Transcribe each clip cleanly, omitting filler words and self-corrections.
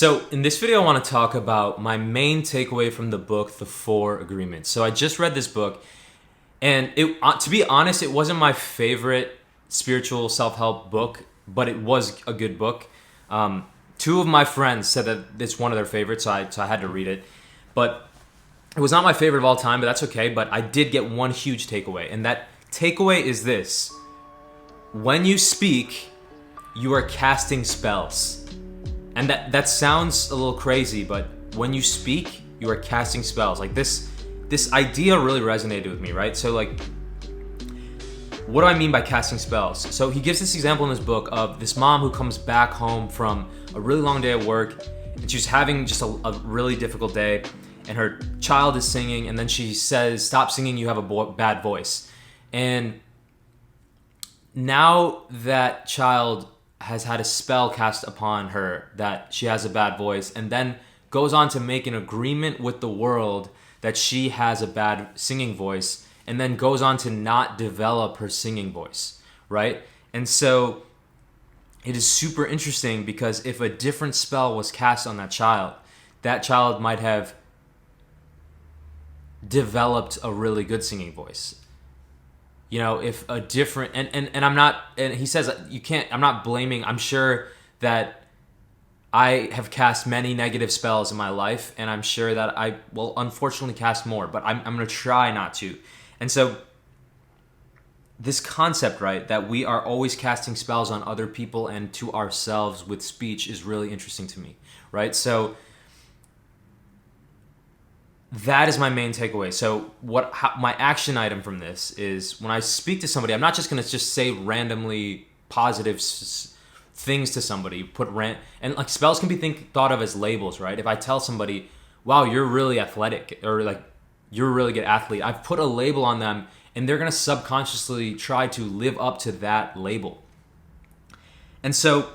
So in this video, I want to talk about my main takeaway from the book, The Four Agreements. So I just read this book, and to be honest, it wasn't my favorite spiritual self-help book, but it was a good book. Two of my friends said that it's one of their favorites, so I had to read it. But it was not my favorite of all time, but that's okay. But I did get one huge takeaway, and that takeaway is this: when you speak, you are casting spells. And that sounds a little crazy, but when you speak, you are casting spells. Like this idea really resonated with me, right? So like, what do I mean by casting spells? So he gives this example in this book of this mom who comes back home from a really long day at work, and she's having just a really difficult day, and her child is singing, and then she says, "Stop singing, you have a bad voice." And now that child has had a spell cast upon her that she has a bad voice, and then goes on to make an agreement with the world that she has a bad singing voice, and then goes on to not develop her singing voice, right? And so it is super interesting, because if a different spell was cast on that child might have developed a really good singing voice. You know, if a different, and I'm not, and he says you can't, I'm not blaming, I'm sure that I have cast many negative spells in my life, and I'm sure that I will unfortunately cast more, but I'm going to try not to. And so this concept, right, that we are always casting spells on other people and to ourselves with speech is really interesting to me, right? So that is my main takeaway. So my action item from this is, when I speak to somebody, I'm not just going to just say randomly positive things to somebody, and like spells can be thought of as labels, right? If I tell somebody, "Wow, you're really athletic," or like, "You're a really good athlete," I've put a label on them, and they're going to subconsciously try to live up to that label. And so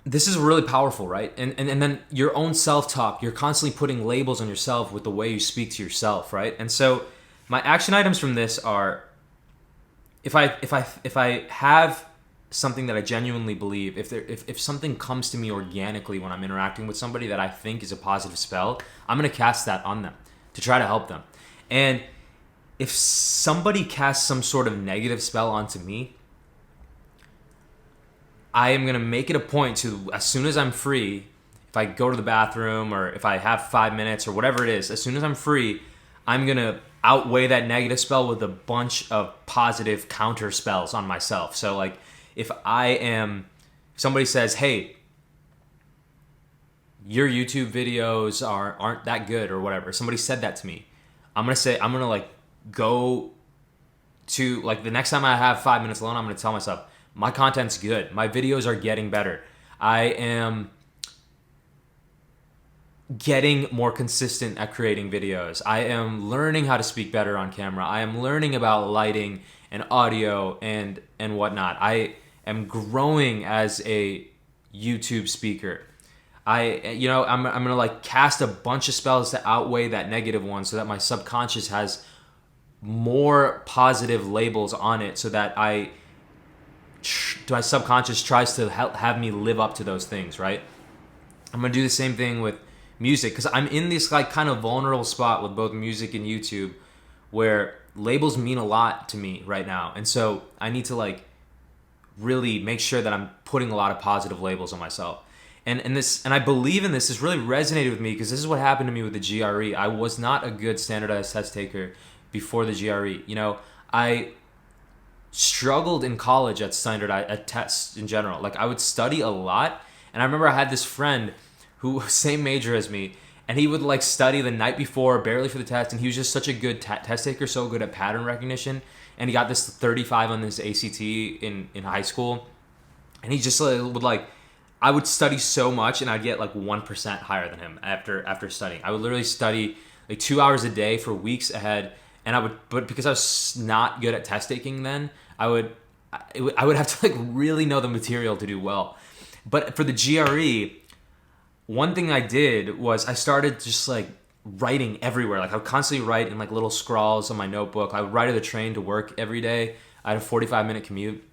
this is really powerful, right? And then your own self-talk, you're constantly putting labels on yourself with the way you speak to yourself, right? And so my action items from this are, if I have something that I genuinely believe, if something comes to me organically when I'm interacting with somebody that I think is a positive spell, I'm going to cast that on them to try to help them. And if somebody casts some sort of negative spell onto me, I am going to make it a point to, as soon as I'm free, if I go to the bathroom or if I have 5 minutes or whatever it is, as soon as I'm free, I'm going to outweigh that negative spell with a bunch of positive counter spells on myself. So like, if somebody says, "Hey, your YouTube videos aren't that good," or whatever, somebody said that to me, I'm going to like go to, like, the next time I have 5 minutes alone, I'm going to tell myself, my content's good. My videos are getting better. I am getting more consistent at creating videos. I am learning how to speak better on camera. I am learning about lighting and audio and whatnot. I am growing as a YouTube speaker. I'm gonna like cast a bunch of spells to outweigh that negative one, so that my subconscious has more positive labels on it, so that my subconscious tries to have me live up to those things, right? I'm gonna do the same thing with music, because I'm in this like kind of vulnerable spot with both music and YouTube, where labels mean a lot to me right now, and so I need to like really make sure that I'm putting a lot of positive labels on myself. And I believe in this. This really resonated with me, because this is what happened to me with the GRE. I was not a good standardized test taker before the GRE. You know, I struggled in college at tests in general. Like, I would study a lot, and I remember I had this friend who same major as me, and he would like study the night before barely for the test, and he was just such a good test taker, so good at pattern recognition, and he got this 35 on this ACT in high school, and he just would like, I would study so much, and I'd get like 1% higher than him after studying. I would literally study like 2 hours a day for weeks ahead. And but because I was not good at test taking then, I would have to like really know the material to do well. But for the GRE, one thing I did was I started just like writing everywhere. Like, I would constantly write in like little scrawls on my notebook. I would write at the train to work every day. I had a 45-minute commute.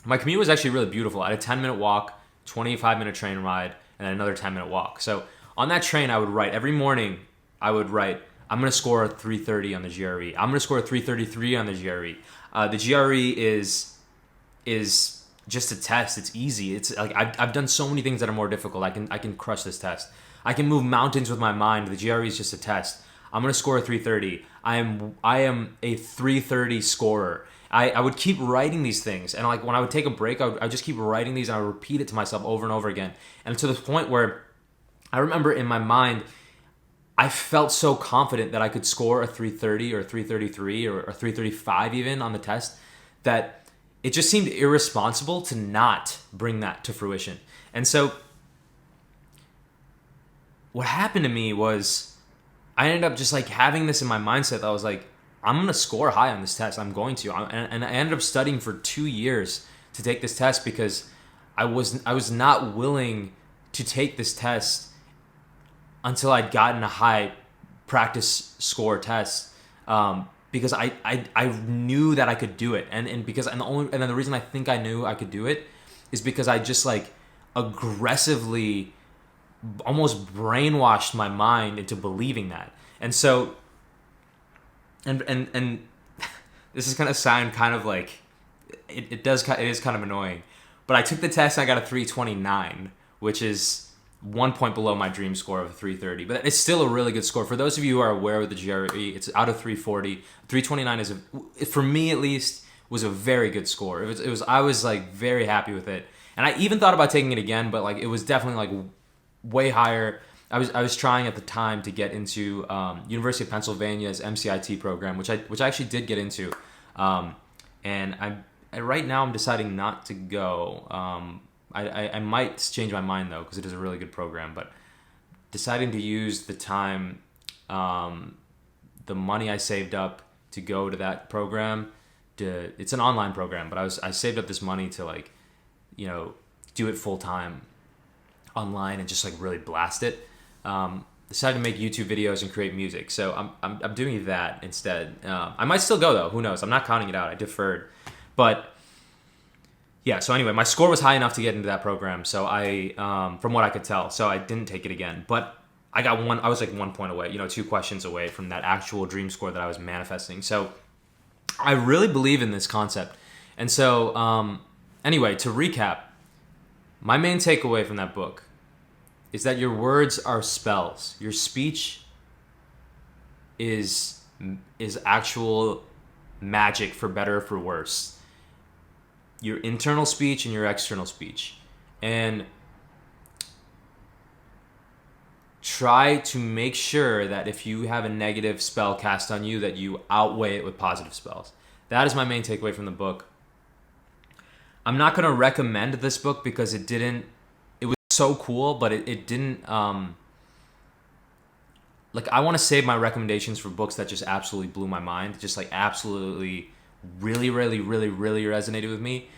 My commute was actually really beautiful. I had a 10-minute walk 25-minute train ride, and then another 10-minute walk. So on that train, I would write every morning. I would write, I'm gonna score a 330 on the GRE. I'm gonna score a 333 on the GRE. The GRE is just a test. It's easy. It's like I've done so many things that are more difficult. I can crush this test. I can move mountains with my mind. The GRE is just a test. I'm gonna score a 330. I am a 330 scorer. I would keep writing these things, and like when I would take a break, I would just keep writing these, and I would repeat it to myself over and over again, and to the point where I remember in my mind, I felt so confident that I could score a 330 or 333 or a 335 even on the test that it just seemed irresponsible to not bring that to fruition. And so what happened to me was I ended up just like having this in my mindset that I was like, I'm going to score high on this test. I'm going to. And I ended up studying for 2 years to take this test because I was not willing to take this test until I'd gotten a high practice score test, because I knew that I could do it, and then the reason I think I knew I could do it is because I just like aggressively almost brainwashed my mind into believing that. And so and this is gonna sound kind of like it is kind of annoying, but I took the test and I got a 329, which is 1 point below my dream score of 330, but it's still a really good score. For those of you who are aware of the GRE, it's out of 340. 329 is for me at least, was a very good score. It was I was like very happy with it, and I even thought about taking it again, but like it was definitely like way higher. I was trying at the time to get into University of Pennsylvania's MCIT program, which I actually did get into, and right now I'm deciding not to go. I might change my mind though, because it is a really good program, but deciding to use the time, the money I saved up to go to that program, it's an online program, but I saved up this money to like, do it full time online and just like really blast it. Decided to make YouTube videos and create music. So I'm doing that instead. I might still go though, who knows? I'm not counting it out. I deferred, but yeah, so anyway, my score was high enough to get into that program, so I, from what I could tell, so I didn't take it again. But I was like 1 point away, 2 questions away from that actual dream score that I was manifesting. So I really believe in this concept. And so, anyway, to recap, my main takeaway from that book is that your words are spells. Your speech is actual magic, for better or for worse. Your internal speech and your external speech. And try to make sure that if you have a negative spell cast on you, that you outweigh it with positive spells. That is my main takeaway from the book. I'm not going to recommend this book because it was so cool, but it didn't, like I want to save my recommendations for books that just absolutely blew my mind, just like absolutely really, really, really, really resonated with me.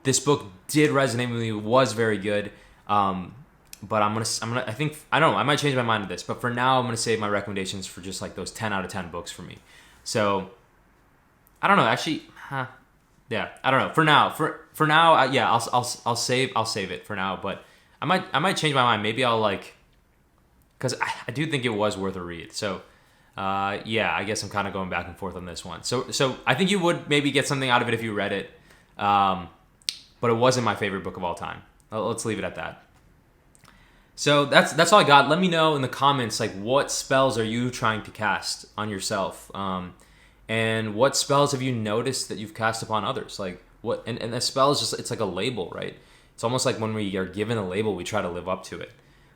This book did resonate with me, was very good. But I might change my mind on this, but for now I'm going to save my recommendations for just like those 10 out of 10 books for me. So I don't know, actually, yeah, I don't know. For now, yeah, I'll save it for now, but I might change my mind. Maybe I'll like, cause I do think it was worth a read. So, yeah, I guess I'm kind of going back and forth on this one. So I think you would maybe get something out of it if you read it. But it wasn't my favorite book of all time. Let's leave it at that. So that's all I got. Let me know in the comments, like, what spells are you trying to cast on yourself? And what spells have you noticed that you've cast upon others? Like what, and a spell is just, it's like a label, right? It's almost like when we are given a label, we try to live up to it.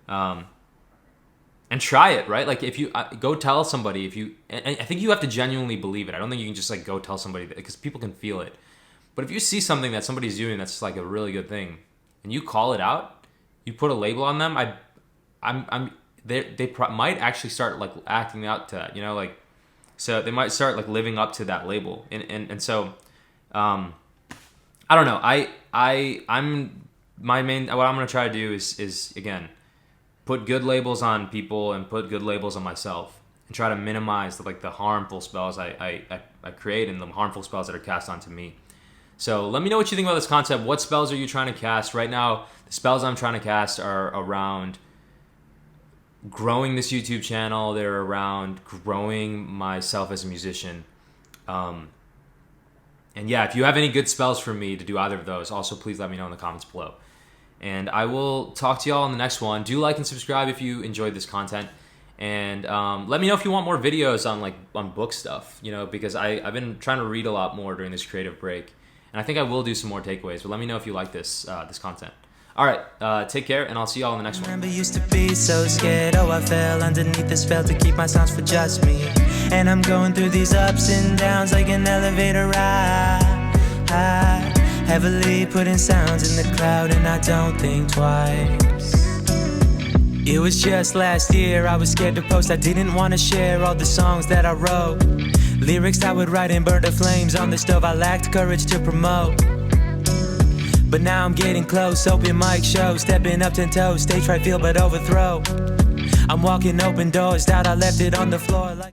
And try it, right? Like if you go tell somebody, and I think you have to genuinely believe it. I don't think you can just like go tell somebody that, because people can feel it. But if you see something that somebody's doing that's like a really good thing, and you call it out, you put a label on them, they might actually start like acting out to that, like, so they might start like living up to that label. And so, I don't know. I'm my main, what I'm going to try to do is again, put good labels on people and put good labels on myself, and try to minimize the harmful spells I create and the harmful spells that are cast onto me. So let me know what you think about this concept. What spells are you trying to cast? Right now, the spells I'm trying to cast are around growing this YouTube channel. They're around growing myself as a musician. And yeah, if you have any good spells for me to do either of those, also please let me know in the comments below. And I will talk to y'all in the next one. Do like and subscribe if you enjoyed this content. And let me know if you want more videos on book stuff, because I've been trying to read a lot more during this creative break. And I think I will do some more takeaways, but let me know if you like this content. All right, take care, and I'll see y'all in the next one. Remember used to be so scared, I fell underneath the spell to keep my sounds for just me. And I'm going through these ups and downs like an elevator ride, heavily putting sounds in the cloud, and I don't think twice. It was just last year, I was scared to post, I didn't want to share all the songs that I wrote. Lyrics I would write and burn the flames on the stove, I lacked courage to promote. But now I'm getting close, open mic show, stepping up 10 toes, stage fright feel but overthrow. I'm walking open doors, doubt I left it on the floor like